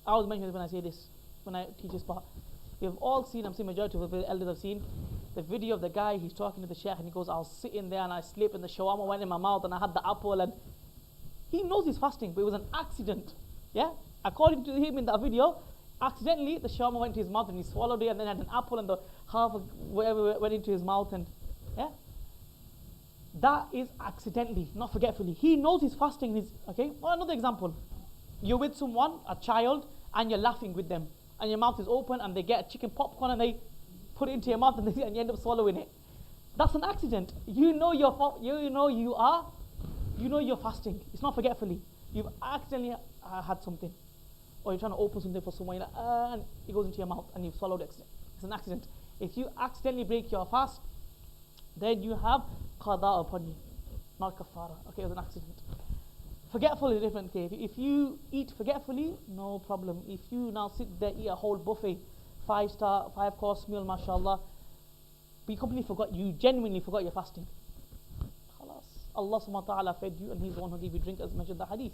I always mention this when I say this, when I teach this part. You've all seen, I'm saying majority of the elders have seen, the video of the guy, he's talking to the sheikh and he goes, I was sitting there and I slipped and the shawarma went in my mouth and I had the apple, and he knows he's fasting, but it was an accident. Yeah? According to him in that video, accidentally the shawarma went into his mouth and he swallowed it, and then had an apple and the half of whatever went into his mouth, and yeah? that is accidentally, not forgetfully. He knows he's fasting. Okay. Or another example. You're with someone, a child, and you're laughing with them. And your mouth is open and they get a chicken popcorn and they put it into your mouth and you end up swallowing it. That's an accident. You know you're fasting. It's not forgetfully. You've accidentally had something. Or you're trying to open something for someone, and it goes into your mouth and you've swallowed it. It's an accident. If you accidentally break your fast, then you have qada upon you, not kafara. Okay, it was an accident. Forgetful is a different case. If you eat forgetfully, no problem. If you now sit there, eat a whole buffet, 5-star, 5-course meal, mashallah, but you completely forgot, you genuinely forgot you're fasting. Khalas. Allah subhanahu wa ta'ala fed you and He's the one who gave you drink, as mentioned in the hadith.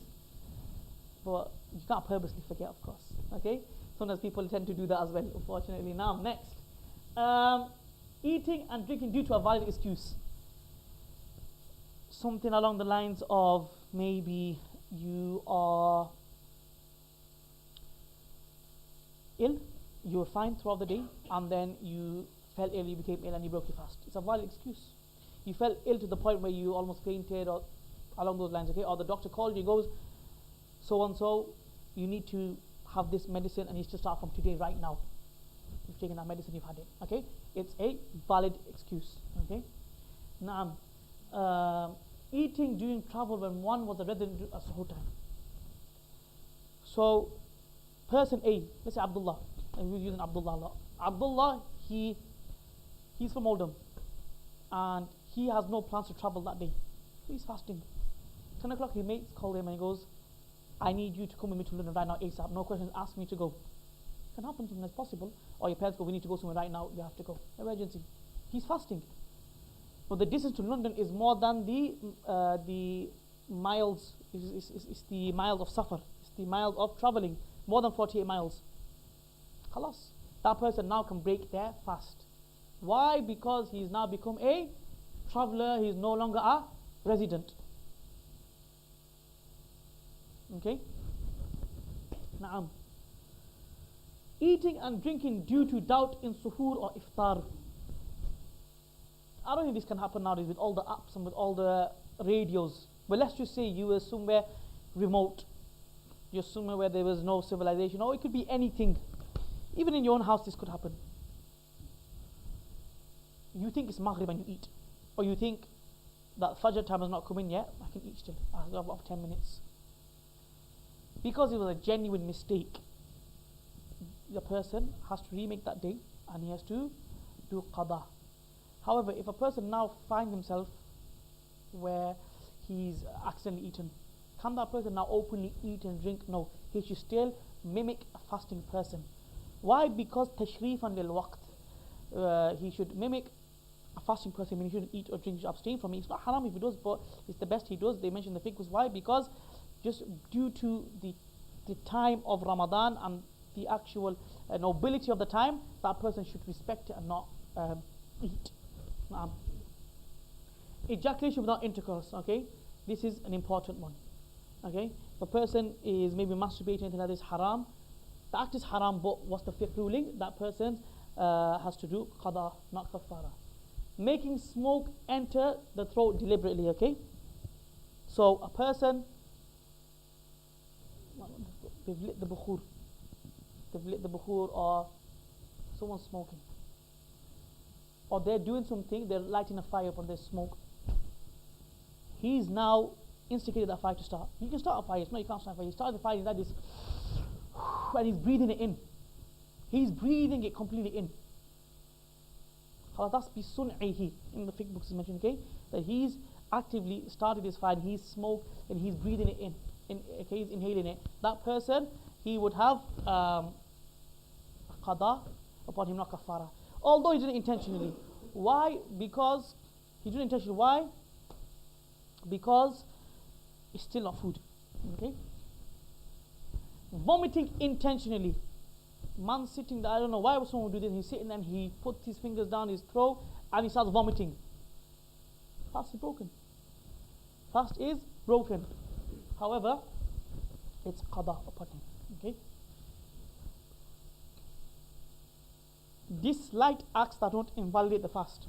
But you can't purposely forget, of course. Okay? Sometimes people tend to do that as well, unfortunately. Now, next. Eating and drinking due to a valid excuse. Something along the lines of maybe you are ill, you were fine throughout the day, and then you fell ill, you became ill, and you broke your fast. It's a valid excuse. You fell ill to the point where you almost fainted, or along those lines, okay? Or the doctor called you, goes, so and so, you need to have this medicine, and you should start from today, right now. You've taken that medicine, you've had it, okay? It's a valid excuse, okay? Now, eating during travel when one was a resident at suhoor time. So, person A, let's say Abdullah, and we're using Abdullah a lot. Abdullah, he's from Oldham, and he has no plans to travel that day. So he's fasting. 10 o'clock, his mates call him and he goes, I need you to come with me to London right now ASAP. No questions, ask me to go. It can happen, something that's possible. Or your parents go, we need to go somewhere right now, you have to go. Emergency. He's fasting. But the distance to London is more than the miles, it's the miles of safar, it's the miles of travelling, more than 48 miles. Khalas. That person now can break their fast. Why? Because he's now become a traveller, he's no longer a resident. Okay? Na'am. Eating and drinking due to doubt in suhoor or iftar. I don't think this can happen nowadays with all the apps and with all the radios. But let's just say you were somewhere remote. You're somewhere where there was no civilization, or it could be anything. Even in your own house, this could happen. You think it's Maghrib and you eat. Or you think that Fajr time has not come in yet, I can eat still. I've got 10 minutes. Because it was a genuine mistake, the person has to remake that day and he has to do qada. However, if a person now finds himself where he's accidentally eaten, can that person now openly eat and drink? No, he should still mimic a fasting person. Why? Because tashrifan lil waqt. He should mimic a fasting person. I mean, he shouldn't eat or drink, he should abstain from it. It's not haram if he does, but it's the best he does. They mention the fiqh. Why? Because just due to the time of Ramadan and the actual nobility of the time, that person should respect it and not eat. Ejaculation without intercourse, okay? This is an important one, okay? If a person is maybe masturbating, anything like this, haram. The act is haram, but what's the fiqh ruling? That person has to do qada, not kafara. Making smoke enter the throat deliberately, okay? So a person, they've lit the bukhur, or someone's smoking, or they're doing something, they're lighting a fire upon their smoke. He's now instigated that fire to start. You can start a fire, no, you can't start a fire. He started the fire, he's like this, and he's breathing it in. He's breathing it completely in. That's bi sun'ihi. In the fiqh books is mentioned, okay, that he's actively started this fire, he's smoked, and he's breathing it in. Okay, he's inhaling it. That person, he would have qada upon him, not kafara. Although he did it intentionally. Why? Because he did it intentionally. Why? Because it's still not food. Okay? Vomiting intentionally. Man sitting there, I don't know why would someone do this. He's sitting and he puts his fingers down his throat and he starts vomiting. Fast is broken. Fast is broken. However, it's qada upon him. Okay? These slight acts that don't invalidate the fast.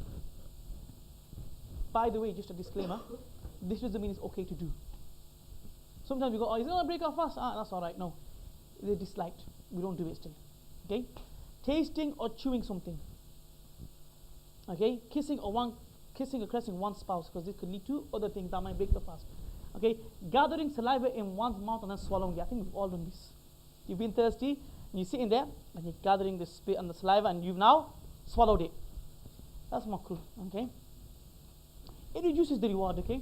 by the way, just a disclaimer, this doesn't mean it's okay to do. Sometimes we go, oh, is it going to break our fast? Ah, that's alright. No, they're disliked. We don't do it still. Okay? Tasting or chewing something. Okay? Kissing or caressing one's spouse, because this could lead to other things that might break the fast. Okay? Gathering saliva in one's mouth and then swallowing it. I think we've all done this. You've been thirsty, and you're sitting there, and you're gathering the spit and the saliva, and you've now swallowed it. That's makruh. Okay? It reduces the reward. Okay?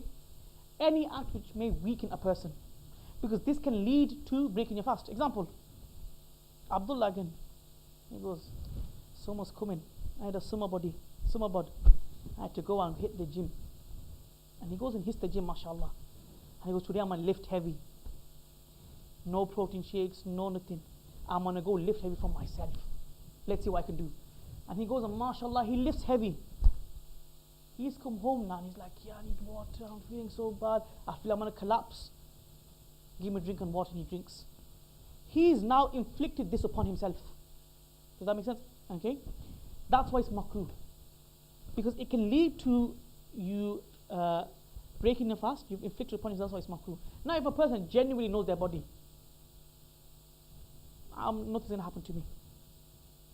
Any act which may weaken a person, because this can lead to breaking your fast. Example, Abdullah again. He goes, summer's coming. I had a summer bod. I had to go and hit the gym. And he goes and hits the gym, mashallah. And he goes, today I'm going to lift heavy. No protein shakes, no nothing. I'm going to go lift heavy for myself. Let's see what I can do. And he goes and mashallah, he lifts heavy. He's come home now and he's like, yeah, I need water. I'm feeling so bad. I feel I'm going to collapse. Give him a drink and water, and he drinks. He's now inflicted this upon himself. Does that make sense? Okay? That's why it's makruh. Because it can lead to you breaking the fast. You've inflicted upon yourself, that's why it's makruh. Now, if a person genuinely knows their body, nothing's going to happen to me.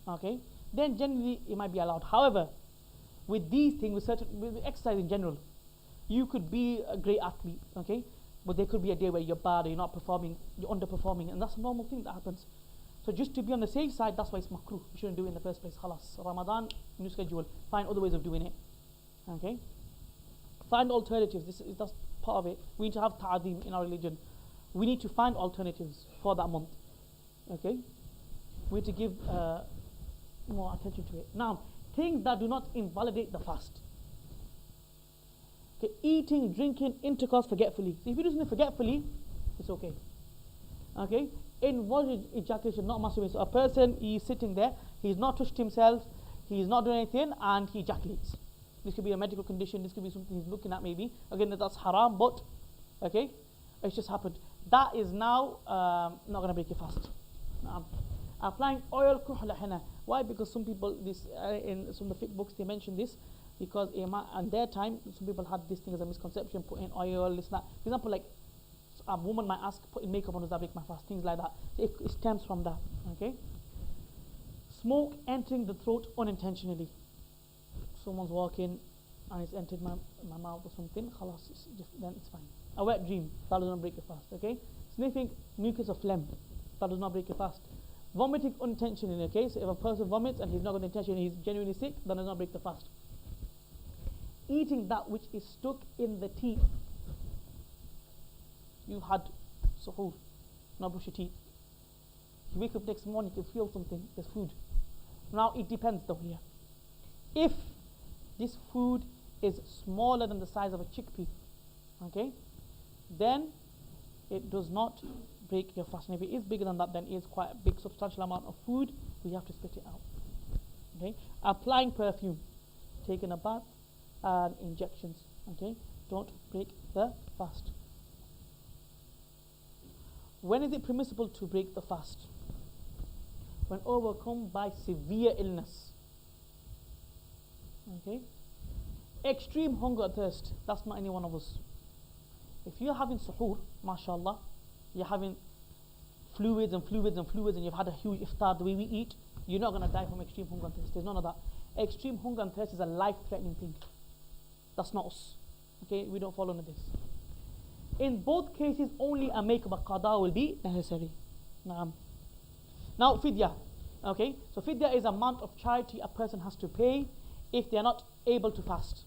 Okay? Then generally it might be allowed. However, with these things, with exercise in general, you could be a great athlete, okay? But there could be a day where you're bad or you're not performing, you're underperforming, and that's a normal thing that happens. So just to be on the safe side, that's why it's makruh. You shouldn't do it in the first place. Khalas. Ramadan, new schedule. Find other ways of doing it. Okay? Find alternatives. That's part of it. We need to have ta'adim in our religion. We need to find alternatives for that month. Okay? We need to give more attention to it. Now, things that do not invalidate the fast. Okay, eating, drinking, intercourse forgetfully. So if you do something forgetfully, it's okay. Okay? Involuntary ejaculation, not masturbation. So a person, he's sitting there, he's not touched himself, he's not doing anything, and he ejaculates. This could be a medical condition, this could be something he's looking at maybe. Again, that's haram, but, okay, it's just happened. That is now not going to break your fast. Applying oil, kuhla henna. Why? Because some people, in some of the fiqh books, they mention this, because in their time, some people had this thing as a misconception, put in oil, this, that. For example, like, a woman might ask, putting makeup on, does that break my fast? Things like that. It stems from that. Okay? Smoke entering the throat unintentionally. Someone's walking and it's entered my mouth or something, khalas, then it's fine. A wet dream, that does not break your fast. Okay? Sniffing mucus or phlegm, that does not break your fast. Vomiting unintentionally. Okay? So if a person vomits and he's not got intention, he's genuinely sick, that does not break the fast. Eating that which is stuck in the teeth. You had suhoor, not brush your teeth. You wake up next morning, you can feel something, there's food. Now it depends though here. If this food is smaller than the size of a chickpea, okay, then it does not break your fast. And if it is bigger than that, then it is quite a big substantial amount of food, we have to spit it out. Okay, applying perfume, taking a bath, and injections, okay, don't break the fast. When is it permissible to break the fast? When overcome by severe illness. Okay? Extreme hunger or thirst. That's not any one of us. If you're having suhoor, mashallah, you're having fluids and you've had a huge iftar the way we eat, you're not going to die from extreme hunger and thirst. There's none of that. Extreme hunger and thirst is a life-threatening thing. That's not us. Okay? We don't follow this. In both cases, only a makeup, a qada will be necessary. Now, fidya. Okay, so fidya is amount of charity a person has to pay if they are not able to fast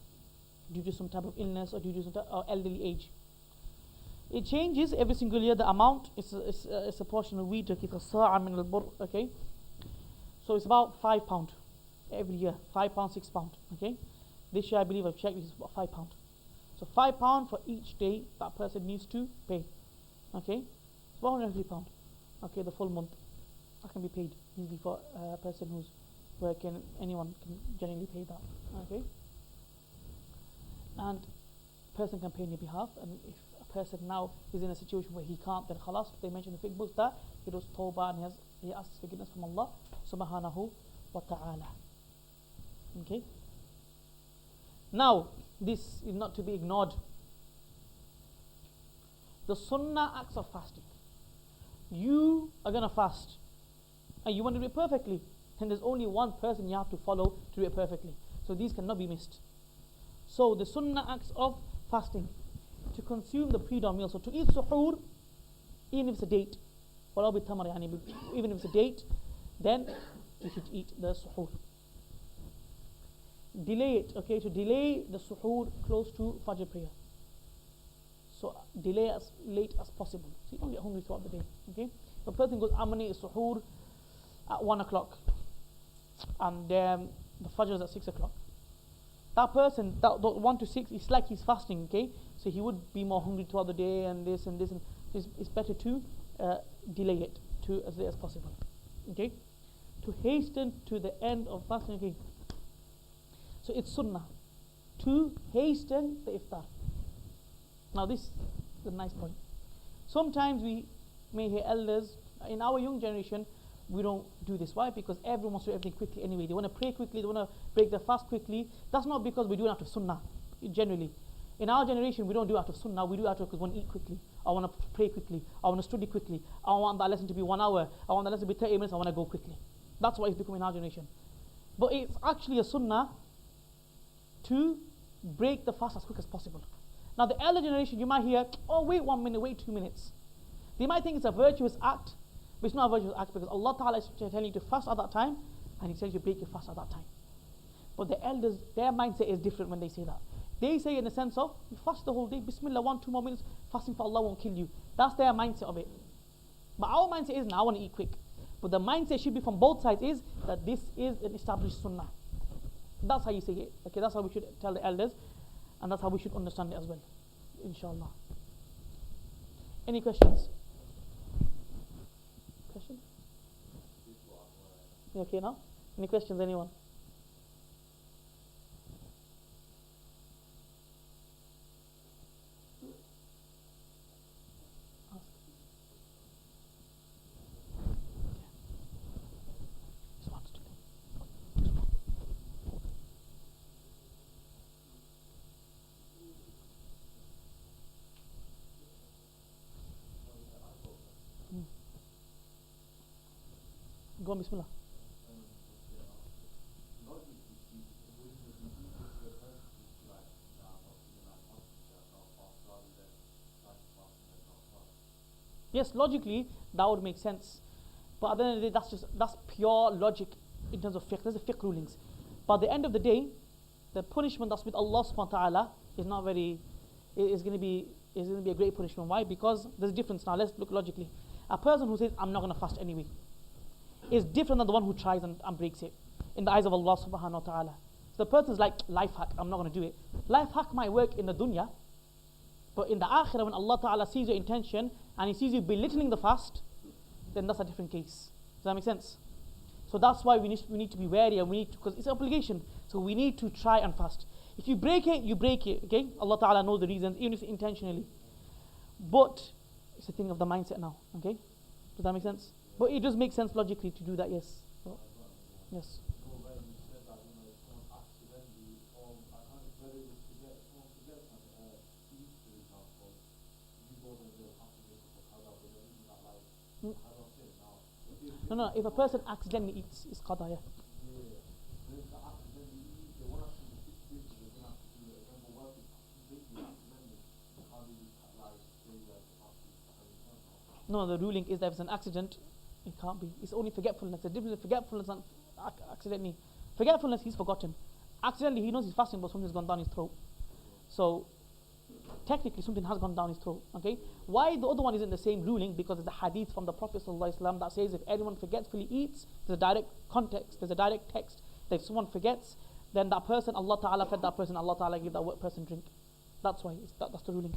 due to some type of illness or due to some type of elderly age. It changes every single year. The amount is a portion of wheat. Okay, okay, so it's about £5 every year. £5, £6. Okay, this year I believe I've checked. It's about £5. So £5 for each day that person needs to pay. Okay, it's £150. Okay, the full month that can be paid easily for a person who's working. Anyone can generally pay that. Okay, and person can pay on your behalf. And if a person now is in a situation where he can't, then khalas. They mention in the fiqh books that he does tawbah and he asks forgiveness from Allah subhanahu wa ta'ala. Okay. Now, this is not to be ignored. The sunnah acts of fasting. You are going to fast and you want to do it perfectly, and there's only one person you have to follow to do it perfectly. So these cannot be missed. So the sunnah acts of fasting, to consume the pre-dawn meal. So to eat suhoor, even if it's a date, even if it's a date, then you should eat the suhoor. Delay it, okay? To delay the suhoor close to Fajr prayer. So delay as late as possible, so you don't get hungry throughout the day. Okay? If a person goes, I'm going to eat suhoor at 1 o'clock, and the Fajr is at 6 o'clock. That person, that 1 to 6, it's like he's fasting, okay? So he would be more hungry throughout the day, and this and this, and it's better to delay it to as late as possible. Okay? To hasten to the end of fasting, okay? So it's sunnah to hasten the iftar. Now this is a nice point. Sometimes we may hear elders, in our young generation, we don't do this. Why? Because everyone wants to do everything quickly anyway. They want to pray quickly, they want to break their fast quickly. That's not because we do it out of sunnah, generally. In our generation, we don't do it out of sunnah, we do it out of because we want to eat quickly. I want to pray quickly, I want to study quickly, I want that lesson to be 1 hour, I want that lesson to be 30 minutes, I want to go quickly. That's what it's become in our generation. But it's actually a sunnah to break the fast as quick as possible. Now the elder generation, you might hear, oh wait 1 minute, wait 2 minutes. They might think it's a virtuous act, but it's not a virtuous act, because Allah Ta'ala is telling you to fast at that time, and He tells you to break your fast at that time. But the elders, their mindset is different when they say that. They say in the sense of, you fast the whole day, Bismillah, 1-2 more minutes, fasting for Allah won't kill you. That's their mindset of it. But our mindset is, now I want to eat quick. But the mindset should be from both sides is, that this is an established sunnah. That's how you say it. Okay, that's how we should tell the elders, and that's how we should understand it as well. Inshallah. Any questions? Question? You okay now? Any questions, anyone? Ask. Just one student. Just one. Go on, Bismillah. Yes, logically that would make sense, but at the end of the day, that's pure logic in terms of fiqh. There's the fiqh rulings, but at the end of the day, the punishment that's with Allah subhanahu wa ta'ala is not very. Is going to be a great punishment. Why? Because there's a difference. Now let's look logically. A person who says, I'm not going to fast anyway, is different than the one who tries and breaks it in the eyes of Allah subhanahu wa ta'ala. So the person's like, life hack, I'm not going to do it. Life hack might work in the dunya, but in the akhirah, when Allah ta'ala sees your intention and He sees you belittling the fast, then that's a different case. Does that make sense? So that's why we need to be wary, and because it's an obligation, so we need to try and fast. If you break it, you break it, okay? Allah ta'ala knows the reasons, even if intentionally. But it's a thing of the mindset now, okay? Does that make sense? But it does make sense logically to do that, yes. So, yes. No, if a person accidentally eats, it's qada, yeah. No, the ruling is that if it's an accident, it can't be. It's only forgetfulness. The difference between forgetfulness and accidentally. Forgetfulness, he's forgotten. Accidentally, he knows he's fasting, but something's gone down his throat. So, technically, something has gone down his throat. Okay? Why the other one isn't the same ruling? Because there's a hadith from the Prophet ﷺ that says if anyone forgetfully eats, there's a direct context, there's a direct text that if someone forgets, then that person, Allah Ta'ala fed that person, Allah Ta'ala gave that person drink. That's why, that's the ruling.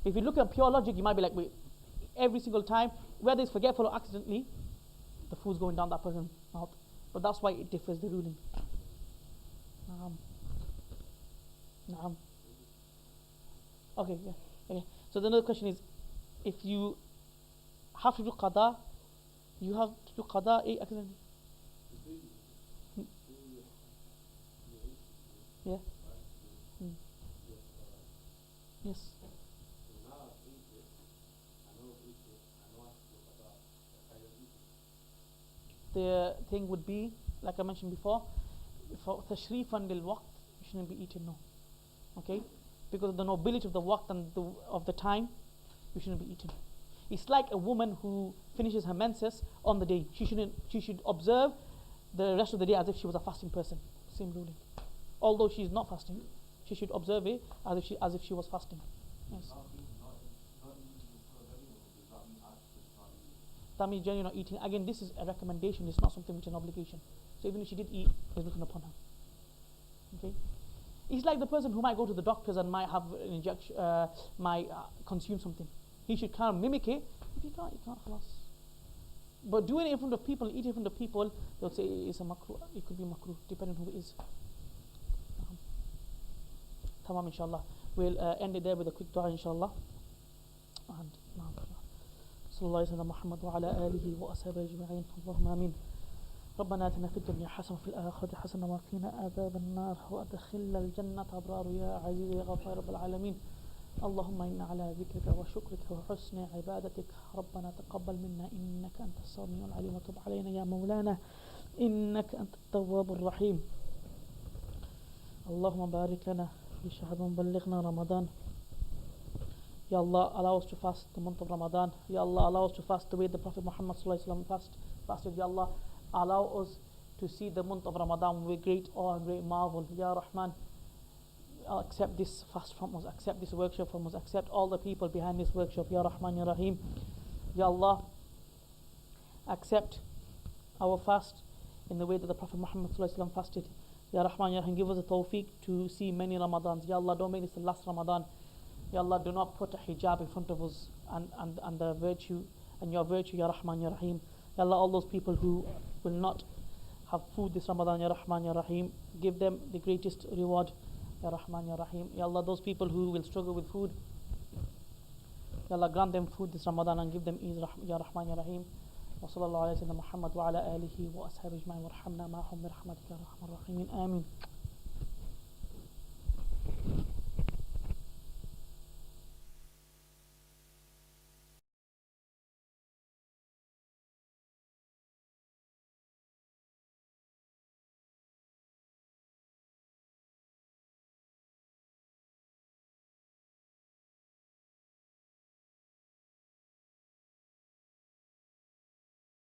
If you look at pure logic, you might be like, wait, every single time, whether it's forgetful or accidentally, the food's going down that person's mouth. But that's why it differs, the ruling. Naam. Okay, yeah. Okay. So the another question is, if you have to do qada, you have to do qada accidentally. Yeah. Yes. The thing would be, like I mentioned before, for tashrifan lil waqt, you shouldn't be eating, no. Okay? Because of the nobility of the waqt and of the time, you shouldn't be eating. It's like a woman who finishes her menses on the day. She should observe the rest of the day as if she was a fasting person. Same ruling. Although she is not fasting, she should observe it as if she was fasting. Yes. That means generally not eating. Again, this is a recommendation. It's not something which is an obligation. So even if she did eat, there's nothing upon her. Okay. It's like the person who might go to the doctors and might have an injection, might consume something. He should kind of mimic it. If you can't, khalas. But doing it in front of people, eating in front of people, they'll say it's a makruh. It could be makruh, depending on who it is. Tamam, inshallah. We'll end it there with a quick dua, inshallah. And صلى الله عليه وسلم محمد وعلى آله وأصحابه أجمعين. اللهم آمين. ربنا آتنا في الدنيا حسنة وفي الآخرة حسنة وقنا عذاب النار وأدخلنا الجنة أبرار يا عزيز يا غفار رب العالمين. اللهم إنا على ذكرك وشكرك وحسن عبادتك. ربنا تقبل منا إنك أنت السميع العليم وتب علينا يا مولانا إنك أنت التواب الرحيم. اللهم بارك لنا في شهر بلغنا رمضان. Ya Allah, allow us to fast the month of Ramadan. Ya Allah, allow us to fast the way the Prophet Muhammad fasted. Ya Allah, allow us to see the month of Ramadan with great awe and great marvel. Ya Rahman, accept this fast from us, accept this workshop from us, accept all the people behind this workshop. Ya Rahman, Ya Rahim. Ya Allah, accept our fast in the way that the Prophet Muhammad fasted. Ya Rahman, Ya Rahim, give us the tawfiq to see many Ramadans. Ya Allah, don't make this the last Ramadan. Ya Allah, do not put a hijab in front of us and the virtue and your virtue, Ya Rahman, Ya Rahim. Ya Allah, all those people who will not have food this Ramadan, Ya Rahman, Ya Rahim, give them the greatest reward, Ya Rahman, Ya Rahim. Ya Allah, those people who will struggle with food, Ya Allah, grant them food this Ramadan and give them ease, Ya Rahman, Ya Rahim. وصلى الله على سيدنا محمد وعلى آله وأصحابه أجمعين وارحمنا معهم برحمتك يا أرحم الراحمين آمين.